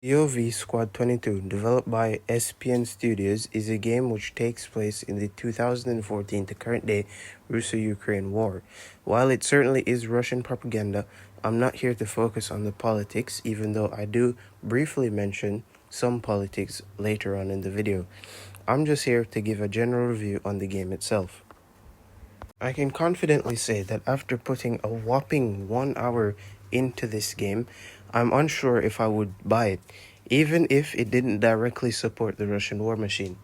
ZOV Squad 22, developed by SPN Studios, is a game which takes place in the 2014 to current day Russo-Ukraine war. While it certainly is Russian propaganda, I'm not here to focus on the politics, even though I do briefly mention some politics later on in the video. I'm just here to give a general review on the game itself. I can confidently say that after putting a whopping 1 hour into this game, I'm unsure if I would buy it, even if it didn't directly support the Russian war machine.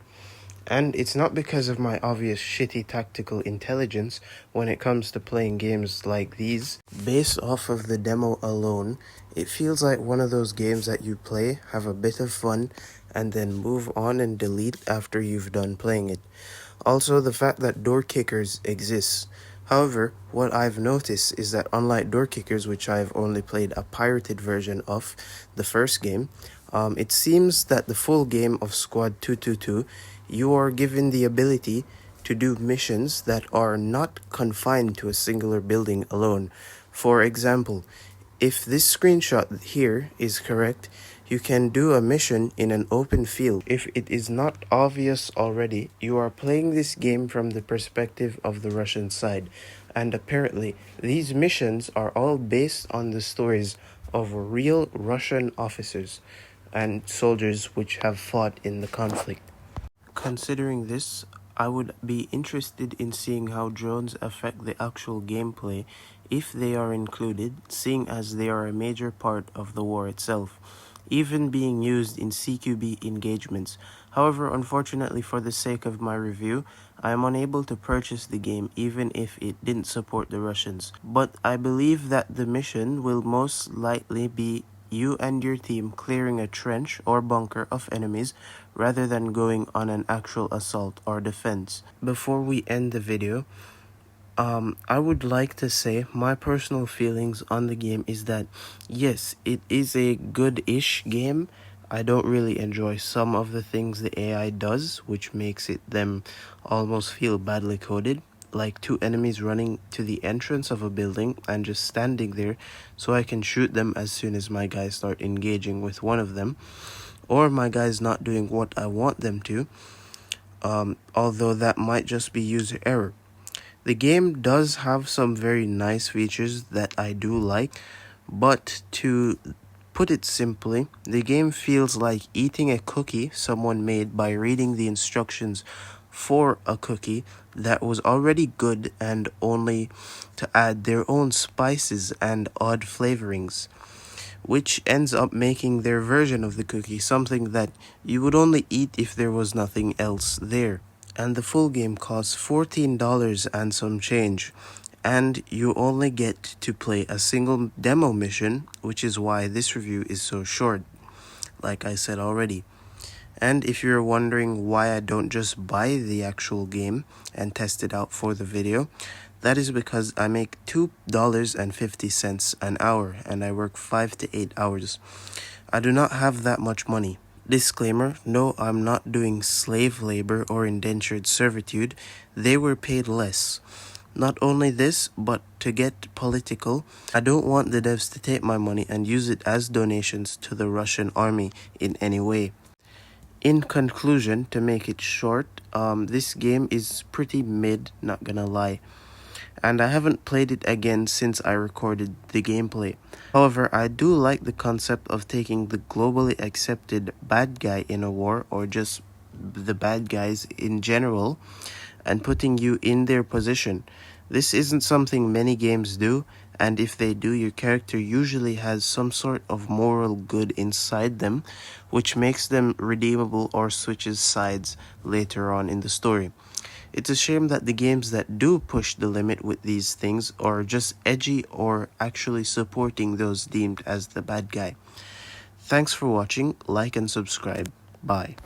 And it's not because of my obvious shitty tactical intelligence when it comes to playing games like these. Based off of the demo alone, it feels like one of those games that you play, have a bit of fun, and then move on and delete after you've done playing it. Also, the fact that door kickers exists. However, what I've noticed is that unlike door kickers, which I've only played a pirated version of the first game, it seems that the full game of Squad 222, you are given the ability to do missions that are not confined to a singular building alone. For example, if this screenshot here is correct, you can do a mission in an open field. If it is not obvious already, you are playing this game from the perspective of the Russian side, and apparently these missions are all based on the stories of real Russian officers and soldiers which have fought in the conflict. Considering this, I would be interested in seeing how drones affect the actual gameplay if they are included, seeing as they are a major part of the war itself, even being used in CQB engagements. However, unfortunately for the sake of my review, I am unable to purchase the game even if it didn't support the Russians. But I believe that the mission will most likely be you and your team clearing a trench or bunker of enemies rather than going on an actual assault or defense. Before we end the video, I would like to say my personal feelings on the game is that yes, it is a good-ish game. I don't really enjoy some of the things the AI does, which makes them almost feel badly coded, like two enemies running to the entrance of a building and just standing there so I can shoot them as soon as my guys start engaging with one of them, or my guys not doing what I want them to, although that might just be user error. The game does have some very nice features that I do like, but to put it simply, the game feels like eating a cookie someone made by reading the instructions for a cookie that was already good and only to add their own spices and odd flavorings, which ends up making their version of the cookie something that you would only eat if there was nothing else there. And the full game costs $14 and some change, and you only get to play a single demo mission, which is why this review is so short, like I said already. And if you're wondering why I don't just buy the actual game and test it out for the video, that is because I make $2.50 an hour and I work 5 to 8 hours. I do not have that much money. Disclaimer, no, I'm not doing slave labor or indentured servitude. They were paid less. Not only this, but to get political, I don't want the devs to take my money and use it as donations to the Russian army in any way. In conclusion, to make it short, this game is pretty mid, not gonna lie. And I haven't played it again since I recorded the gameplay. However, I do like the concept of taking the globally accepted bad guy in a war, or just the bad guys in general, and putting you in their position. This isn't something many games do, and if they do, your character usually has some sort of moral good inside them, which makes them redeemable or switches sides later on in the story. It's a shame that the games that do push the limit with these things are just edgy or actually supporting those deemed as the bad guy. Thanks for watching, like and subscribe. Bye.